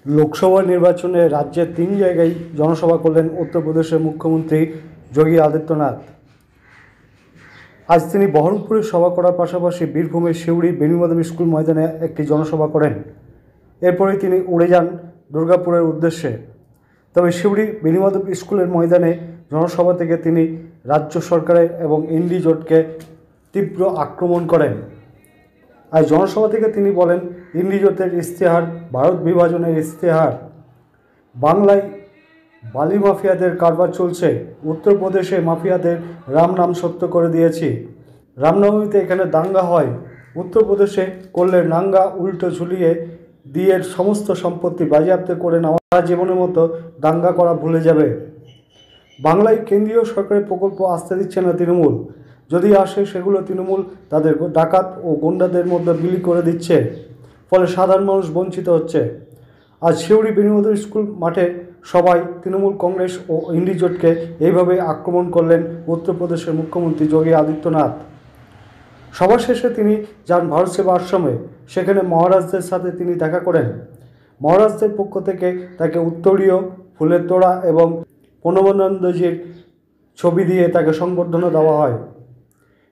लोकसभा निर्वाचने राज्य 3 জায়গায় जनसभा करलें उत्तर प्रदेश मुख्यमंत्री योगी आदित्यनाथ। आज তিনি বহরমপুরে সভা করার পাশাপাশি বীরভূমের সিউড়ি বেণীমাধব স্কুল ময়দানে একটি জনসভা করেন। এরপরেই তিনি উড়ে যান দুর্গাপুরের উদ্দেশ্যে। তবে সিউড়ি বেণীমাধব স্কুলের ময়দানে জনসভা থেকে তিনি রাজ্য সরকারের এবং এনডি জোটকে তীব্র আক্রমণ করেন। আর জনসভা থেকে তিনি বলেন, এনডি জোটের ইশতেহার ভারত বিভাজনের ইশতেহার, বাংলায় বালি মাফিয়াদের কারবার চলছে, উত্তরপ্রদেশে মাফিয়াদের রাম নাম সত্য করে দিয়েছি, রামনবমীতে এখানে দাঙ্গা হয়, উত্তরপ্রদেশে করলে নাঙ্গা উল্টো ঝুলিয়ে দিয়ে সমস্ত সম্পত্তি বাজেয়াপ্ত করে নেওয়া, জীবনের মতো দাঙ্গা করা ভুলে যাবে। বাংলায় কেন্দ্রীয় সরকারের প্রকল্প আসতে দিচ্ছে না তৃণমূল, যদি আসে সেগুলো তৃণমূল তাদের ডাকাত ও গুন্ডাদের মধ্যে বিলি করে দিচ্ছে, ফলে সাধারণ মানুষ বঞ্চিত হচ্ছে। আজ সিউড়ি বেণীমাধব স্কুল মাঠে সবাই তৃণমূল কংগ্রেস ও এনডি জোটকে এইভাবে আক্রমণ করলেন উত্তরপ্রদেশের মুখ্যমন্ত্রী যোগী আদিত্যনাথ। সভা শেষে তিনি যান ভারত সেবা আশ্রমে, সেখানে মহারাজদের সাথে তিনি দেখা করেন। মহারাজদের পক্ষ থেকে তাকে উত্তরীয়, ফুলের তোড়া এবং প্রণবানন্দজির ছবি দিয়ে তাকে সংবর্ধনা দেওয়া হয়।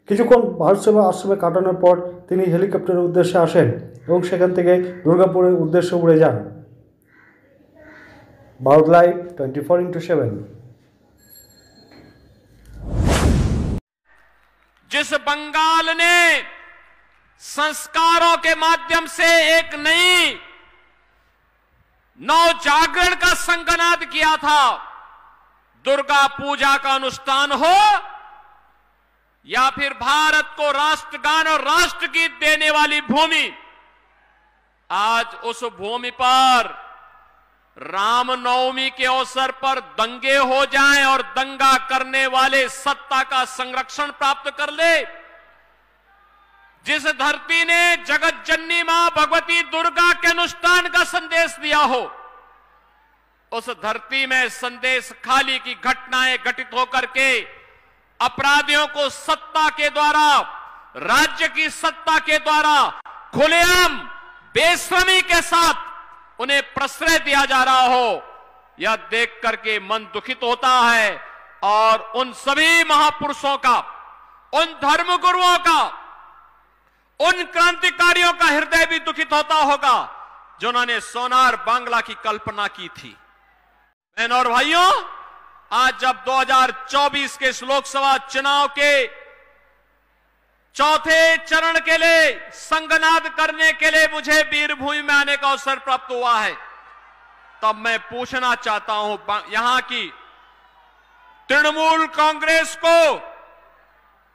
কিছুক্ষণ ভারত সেবা আশ্রমে কাটানোর পর তিনি হেলিকপ্টারের উদ্দেশ্যে আসেন এবং সেখান থেকে দুর্গাপুরের উদ্দেশ্যে উড়ে যান। Bharat live 24x7। जिस बंगाल ने संस्कारों के माध्यम से एक नई नव जागरण का संगनाद किया था, दुर्गा पूजा का अनुष्ठान हो या फिर भारत को राष्ट्रगान और राष्ट्रगीत देने वाली भूमि, आज उस भूमि पर रामनवमी के अवसर पर दंगे हो जाएं और दंगा करने वाले सत्ता का संरक्षण प्राप्त कर ले। जिस धरती ने जगत जननी मां भगवती दुर्गा के अनुष्ठान का संदेश दिया हो, उस धरती में संदेश खाली की घटनाएं घटित होकर के अपराधियों को सत्ता के द्वारा, राज्य की सत्ता के द्वारा खुलेआम बेशर्मी के साथ उन्हें प्रश्रय दिया जा रहा हो, यह देख करके मन दुखित होता है। और उन सभी महापुरुषों का, उन धर्मगुरुओं का, उन क्रांतिकारियों का हृदय भी दुखित होता होगा जिन्होंने सोनार बांग्ला की कल्पना की थी। बहनों और भाइयों, आज जब 2024 के इस लोकसभा चुनाव के चौथे चरण के लिए संगनाद करने के लिए मुझे वीरभूमि में आने का अवसर प्राप्त हुआ है, तब मैं पूछना चाहता हूं यहां की तृणमूल कांग्रेस को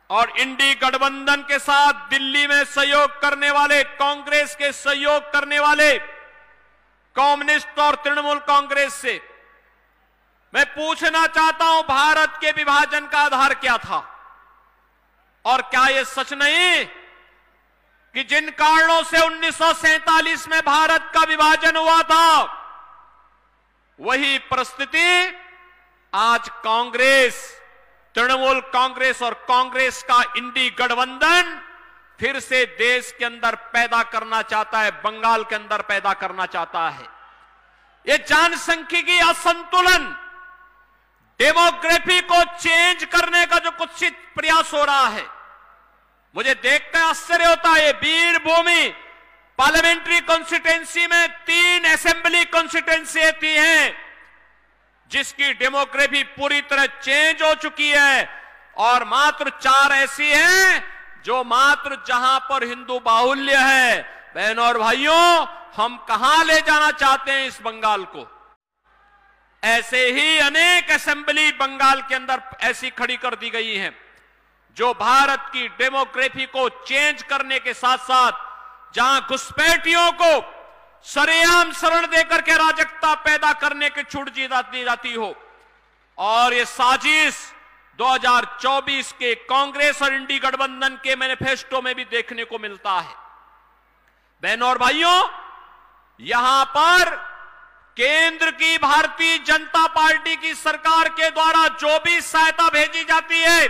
और इंडी गठबंधन के साथ दिल्ली में सहयोग करने वाले, कांग्रेस के सहयोग करने वाले कम्युनिस्ट और तृणमूल कांग्रेस से मैं पूछना चाहता हूं, भारत के विभाजन का आधार क्या था? और क्या यह सच नहीं कि जिन कारणों से 1947 में भारत का विभाजन हुआ था, वही परिस्थिति आज कांग्रेस, तृणमूल कांग्रेस और कांग्रेस का इंडी गठबंधन फिर से देश के अंदर पैदा करना चाहता है, बंगाल के अंदर पैदा करना चाहता है। ये जनसांख्यिकी असंतुलन, डेमोग्राफी को चेंज करने का जो कुत्सित प्रयास हो रहा है, मुझे देखकर आश्चर्य होता है। वीरभूमि पार्लियामेंट्री कॉन्स्टिट्यूंसी में 3 असेंबली कॉन्स्टिट्यूंसी आती हैं, जिसकी डेमोग्राफी पूरी तरह चेंज हो चुकी है, और मात्र 4 ऐसी हैं जो मात्र जहां पर हिंदू बाहुल्य है। बहनों और भाइयों, हम कहां ले जाना चाहते हैं इस बंगाल को? ऐसे ही अनेक असेंबली बंगाल के अंदर ऐसी खड़ी कर दी गई हैं जो भारत की डेमोग्राफी को चेंज करने के साथ साथ जहां घुसपैठियों को सरेआम शरण देकर के अराजकता पैदा करने की छूट दी जाती हो। और ये साजिश 2024 के कांग्रेस और इंडी गठबंधन के मैनिफेस्टो में भी देखने को मिलता है। बहनों और भाइयों, यहां पर केंद्र की भारतीय जनता पार्टी की सरकार के द्वारा जो भी सहायता भेजी जाती है,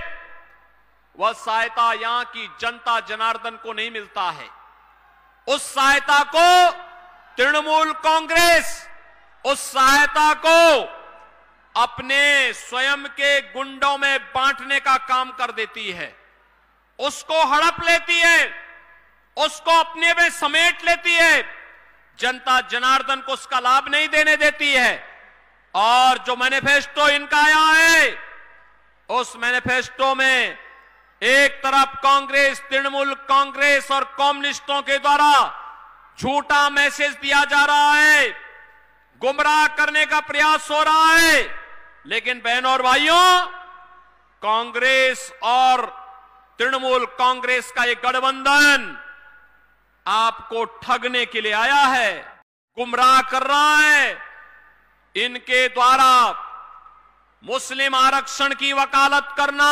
वह सहायता यहां की जनता जनार्दन को नहीं मिलता है। उस सहायता को तृणमूल कांग्रेस उस सहायता को अपने स्वयं के गुंडों में बांटने का काम कर देती है, उसको हड़प लेती है, उसको अपने में समेट लेती है, जनता जनार्दन को उसका लाभ नहीं देने देती है। और जो मैनिफेस्टो इनका आया है, उस मैनिफेस्टो में एक तरफ कांग्रेस, तृणमूल कांग्रेस और कम्युनिस्टों के द्वारा झूठा मैसेज दिया जा रहा है, गुमराह करने का प्रयास हो रहा है। लेकिन बहनों और भाइयों, कांग्रेस और तृणमूल कांग्रेस का एक गठबंधन आपको ठगने के लिए आया है, गुमराह कर रहा है। इनके द्वारा मुस्लिम आरक्षण की वकालत करना,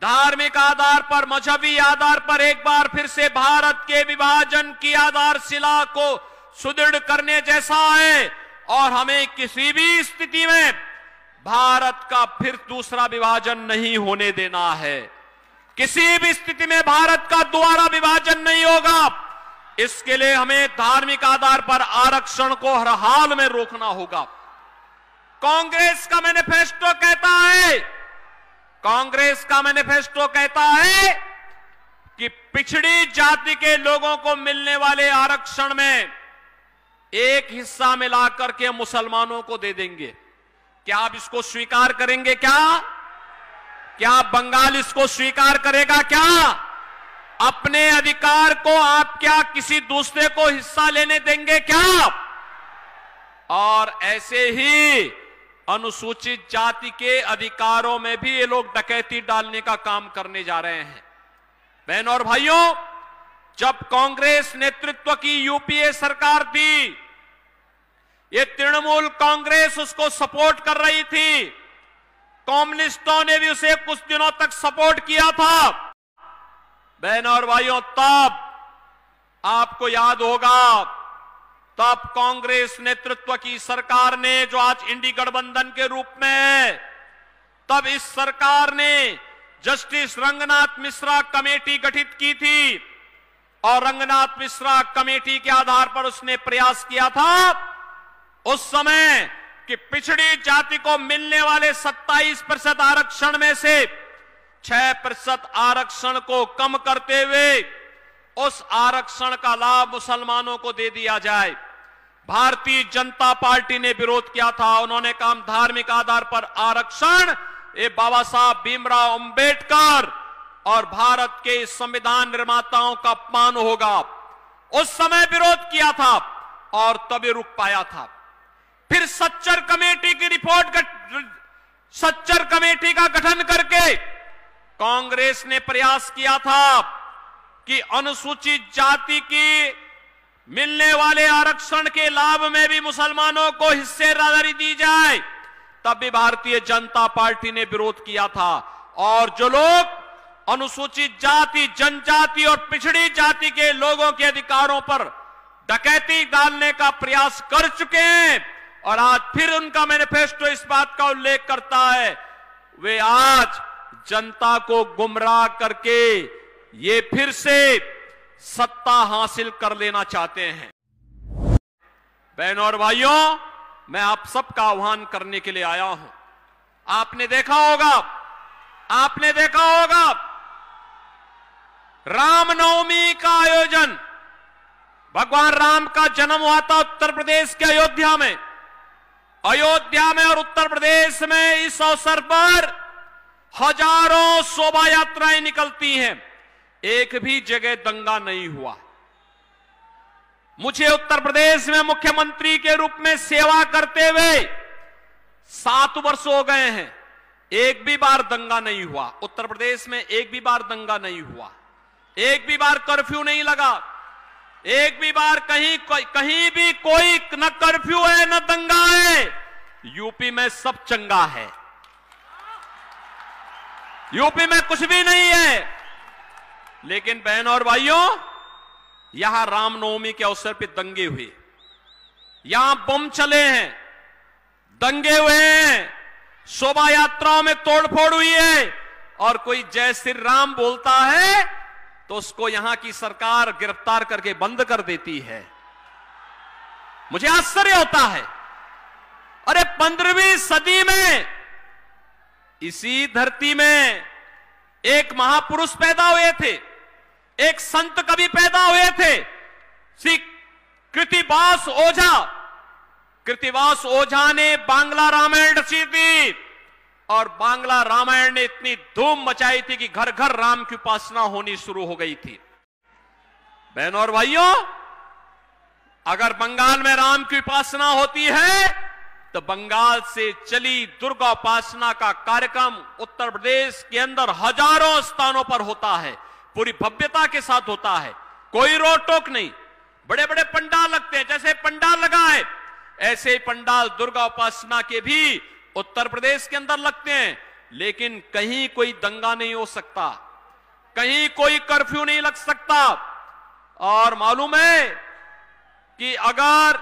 धार्मिक आधार पर, मजहबी आधार पर एक बार फिर से भारत के विभाजन की आधारशिला को सुदृढ़ करने जैसा है। और हमें किसी भी स्थिति में भारत का फिर दूसरा विभाजन नहीं होने देना है। किसी भी स्थिति में भारत का दोबारा विभाजन नहीं होगा। इसके लिए हमें धार्मिक आधार पर आरक्षण को हर हाल में रोकना होगा। कांग्रेस का मैनिफेस्टो कहता है, कांग्रेस का मैनिफेस्टो कहता है कि पिछड़ी जाति के लोगों को मिलने वाले आरक्षण में एक हिस्सा मिलाकर के मुसलमानों को दे देंगे। क्या आप इसको स्वीकार करेंगे? क्या बंगाल इसको स्वीकार करेगा? क्या अपने अधिकार को आप क्या किसी दूसरे को हिस्सा लेने देंगे क्या? और ऐसे ही अनुसूचित जाति के अधिकारों में भी ये लोग डकैती डालने का काम करने जा रहे हैं। बहनों और भाइयों, जब कांग्रेस नेतृत्व की यूपीए सरकार थी, ये तृणमूल कांग्रेस उसको सपोर्ट कर रही थी, कम्युनिस्टों ने भी उसे कुछ दिनों तक सपोर्ट किया था। बहनों और भाइयों, तब आपको याद होगा, तब कांग्रेस नेतृत्व की सरकार ने, जो आज इंडी गठबंधन के रूप में है, तब इस सरकार ने जस्टिस रंगनाथ मिश्रा कमेटी गठित की थी। और रंगनाथ मिश्रा कमेटी के आधार पर उसने प्रयास किया था उस समय कि पिछड़ी जाति को मिलने वाले 27% आरक्षण में से 6% आरक्षण को कम करते हुए उस आरक्षण का लाभ मुसलमानों को दे दिया जाए। भारतीय जनता पार्टी ने विरोध किया था। उन्होंने कहा धार्मिक आधार पर आरक्षण ये बाबा साहब भीमराव अंबेडकर और भारत के संविधान निर्माताओं का अपमान होगा। उस समय विरोध किया था और तभी रुक पाया था। फिर सच्चर कमेटी की सच्चर कमेटी का गठन करके कांग्रेस ने प्रयास किया था कि अनुसूचित जाति की मिलने वाले आरक्षण के लाभ में भी मुसलमानों को हिस्सेदारी दी जाए। तब भी भारतीय जनता पार्टी ने विरोध किया था। और जो लोग अनुसूचित जाति, जनजाति और पिछड़ी जाति के लोगों के अधिकारों पर डकैती डालने का प्रयास कर चुके हैं, और आज फिर उनका मैनिफेस्टो इस बात का उल्लेख करता है, वे आज जनता को गुमराह करके ये फिर से सत्ता हासिल कर लेना चाहते हैं। बहनों और भाइयों, मैं आप सबका आह्वान करने के लिए आया हूं। आपने देखा होगा रामनवमी का आयोजन, भगवान राम का जन्म हुआ था उत्तर प्रदेश के अयोध्या में और उत्तर प्रदेश में इस अवसर पर हजारों शोभा यात्राएं निकलती हैं। एक भी जगह दंगा नहीं हुआ। मुझे उत्तर प्रदेश में मुख्यमंत्री के रूप में सेवा करते हुए 7 वर्ष हो गए हैं। एक भी बार दंगा नहीं हुआ उत्तर प्रदेश में। एक भी बार दंगा नहीं हुआ। एक भी बार कर्फ्यू नहीं लगा। एक भी बार कहीं भी कोई न कर्फ्यू है न दंगा है। यूपी में सब चंगा है। यूपी में कुछ भी नहीं है। लेकिन बहनों और भाइयों, यहां रामनवमी के अवसर पे दंगे हुए, यहां बम चले हैं, दंगे हुए हैं, शोभा यात्राओं में तोड़फोड़ हुई है, और कोई जय श्री राम बोलता है तो उसको यहां की सरकार गिरफ्तार करके बंद कर देती है। मुझे आश्चर्य होता है अरे 15वीं सदी में इसी धरती में एक महापुरुष पैदा हुए थे, एक संत कवि पैदा हुए थे, श्री कृतिवास ओझा। कृतिवास ओझा ने बांग्ला रामायण रची थी और बांग्ला रामायण ने इतनी धूम मचाई थी कि घर घर राम की उपासना होनी शुरू हो गई थी। बहनों और भाइयों, अगर बंगाल में राम की उपासना होती है तो बंगाल से चली दुर्गा उपासना का कार्यक्रम उत्तर प्रदेश के अंदर हजारों स्थानों पर होता है, पूरी भव्यता के साथ होता है, कोई रोक टोक नहीं। बड़े बड़े पंडाल लगते हैं, जैसे पंडाल लगा है ऐसे ही पंडाल दुर्गा उपासना के भी उत्तर प्रदेश के अंदर लगते हैं। लेकिन कहीं कोई दंगा नहीं हो सकता, कहीं कोई कर्फ्यू नहीं लग सकता। और मालूम है कि अगर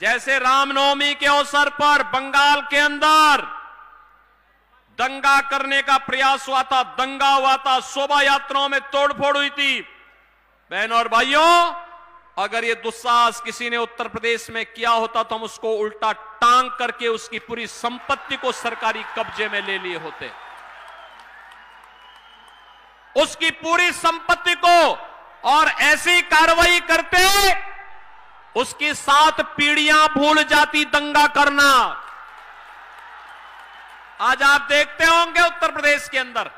जैसे रामनवमी के अवसर पर बंगाल के अंदर दंगा करने का प्रयास हुआ था, दंगा हुआ था, शोभा यात्राओं में तोड़फोड़ हुई थी। बहनों और भाइयों, अगर ये दुस्साहस किसी ने उत्तर प्रदेश में किया होता तो हम उसको उल्टा टांग करके उसकी पूरी संपत्ति को सरकारी कब्जे में ले लिए होते, उसकी पूरी संपत्ति को, और ऐसी कार्रवाई करते उसकी 7 पीढ़ियां भूल जाती दंगा करना। आज आप देखते होंगे उत्तर प्रदेश के अंदर,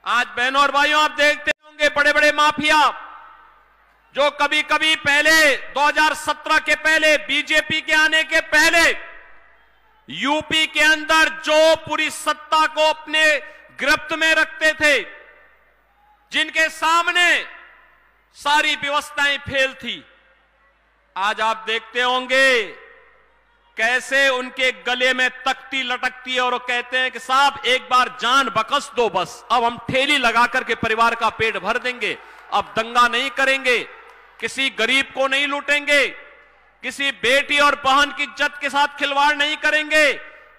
आज बहनों और भाइयों आप देखते होंगे बड़े बड़े माफिया जो कभी कभी पहले 2017 के पहले, बीजेपी के आने के पहले यूपी के अंदर जो पूरी सत्ता को अपने गिरफ्त में रखते थे, जिनके सामने सारी व्यवस्थाएं फेल थी, आज आप देखते होंगे कैसे उनके गले में तख्ती लटकती है और वो कहते हैं कि साहब एक बार जान बकस दो, बस अब हम ठेली लगा करके परिवार का पेट भर देंगे, अब दंगा नहीं करेंगे, किसी गरीब को नहीं लूटेंगे, किसी बेटी और बहन की इज्जत के साथ खिलवाड़ नहीं करेंगे,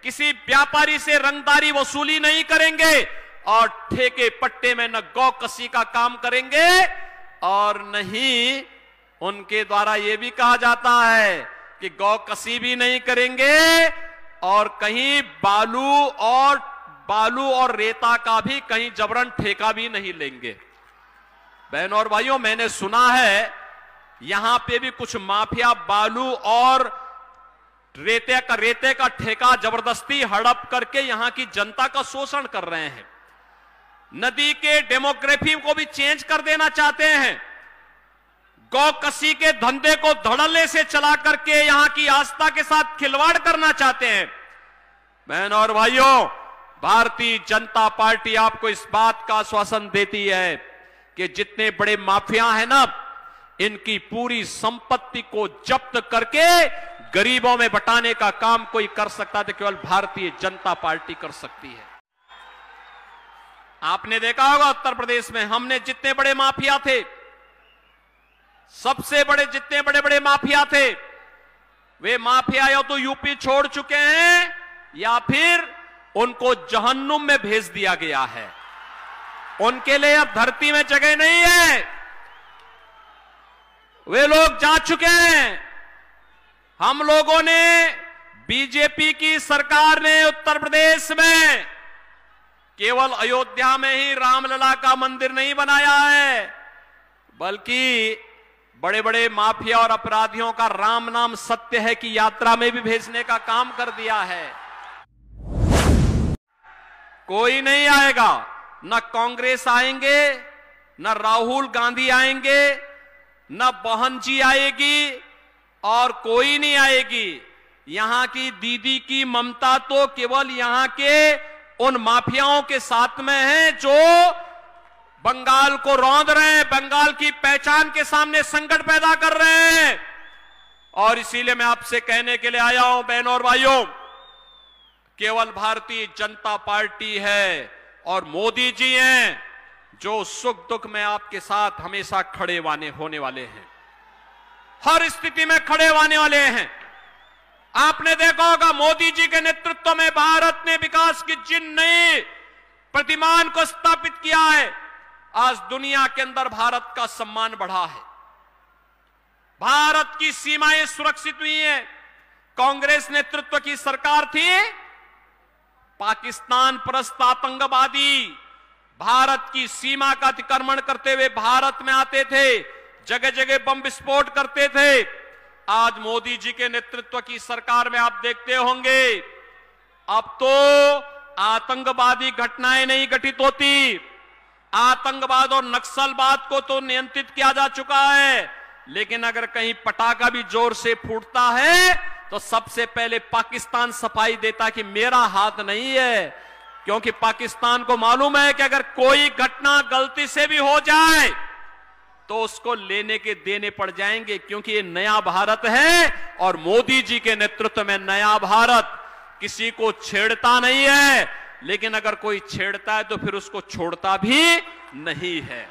किसी व्यापारी से रंगदारी वसूली नहीं करेंगे और ठेके पट्टे में न गौ कसी का काम करेंगे और नहीं उनके द्वारा यह भी कहा जाता है कि गौ कसी भी नहीं करेंगे और कहीं बालू और रेता का भी कहीं जबरन ठेका भी नहीं लेंगे। बहनों और भाइयों, मैंने सुना है यहां पे भी कुछ माफिया बालू और रेते का ठेका जबरदस्ती हड़प करके यहां की जनता का शोषण कर रहे हैं, नदी के डेमोग्राफी को भी चेंज कर देना चाहते हैं, गौ कसी के धंधे को धड़ल्ले से चला करके यहां की आस्था के साथ खिलवाड़ करना चाहते हैं। बहनों और भाइयों, भारतीय जनता पार्टी आपको इस बात का आश्वासन देती है कि जितने बड़े माफिया हैं ना, इनकी पूरी संपत्ति को जब्त करके गरीबों में बंटाने का काम कोई कर सकता है तो केवल भारतीय जनता पार्टी कर सकती है। आपने देखा होगा उत्तर प्रदेश में हमने जितने बड़े माफिया थे, सबसे बड़े जितने बड़े बड़े माफिया थे, वे माफिया या तो यूपी छोड़ चुके हैं या फिर उनको जहन्नुम में भेज दिया गया है, उनके लिए अब धरती में जगह नहीं है, वे लोग जा चुके हैं। हम लोगों ने, बीजेपी की सरकार ने उत्तर प्रदेश में केवल अयोध्या में ही रामलला का मंदिर नहीं बनाया है, बल्कि बड़े बड़े माफिया और अपराधियों का राम नाम सत्य है कि यात्रा में भी भेजने का काम कर दिया है। कोई नहीं आएगा, न कांग्रेस आएंगे, न राहुल गांधी आएंगे, न बहन जी आएगी और कोई नहीं आएगी। यहां की दीदी की ममता तो केवल यहां के उन माफियाओं के साथ में है जो बंगाल को रौंद रहे हैं, बंगाल की पहचान के सामने संकट पैदा कर रहे हैं। और इसीलिए मैं आपसे कहने के लिए आया हूं बहनों और भाइयों, केवल भारतीय जनता पार्टी है और मोदी जी हैं जो सुख दुख में आपके साथ हमेशा खड़े होने वाले हैं, हर स्थिति में खड़े होने वाले हैं। आपने देखा होगा मोदी जी के नेतृत्व में भारत ने विकास की जिन नए प्रतिमान को स्थापित किया है, आज दुनिया के अंदर भारत का सम्मान बढ़ा है, भारत की सीमाएं सुरक्षित हुई हैं, कांग्रेस नेतृत्व की सरकार थी, पाकिस्तान परस्त आतंकवादी भारत की सीमा का अतिक्रमण करते हुए भारत में आते थे, जगह जगह बम विस्फोट करते थे। आज मोदी जी के नेतृत्व की सरकार में आप देखते होंगे, अब तो आतंकवादी घटनाएं नहीं घटित होती, आतंकवाद और नक्सलवाद को तो नियंत्रित किया जा चुका है, लेकिन अगर कहीं पटाखा भी जोर से फूटता है तो सबसे पहले पाकिस्तान सफाई देता कि मेरा हाथ नहीं है, क्योंकि पाकिस्तान को मालूम है कि अगर कोई घटना गलती से भी हो जाए तो उसको लेने के देने पड़ जाएंगे, क्योंकि ये नया भारत है और मोदी जी के नेतृत्व में नया भारत किसी को छेड़ता नहीं है, लेकिन अगर कोई छेड़ता है तो फिर उसको छोड़ता भी नहीं है।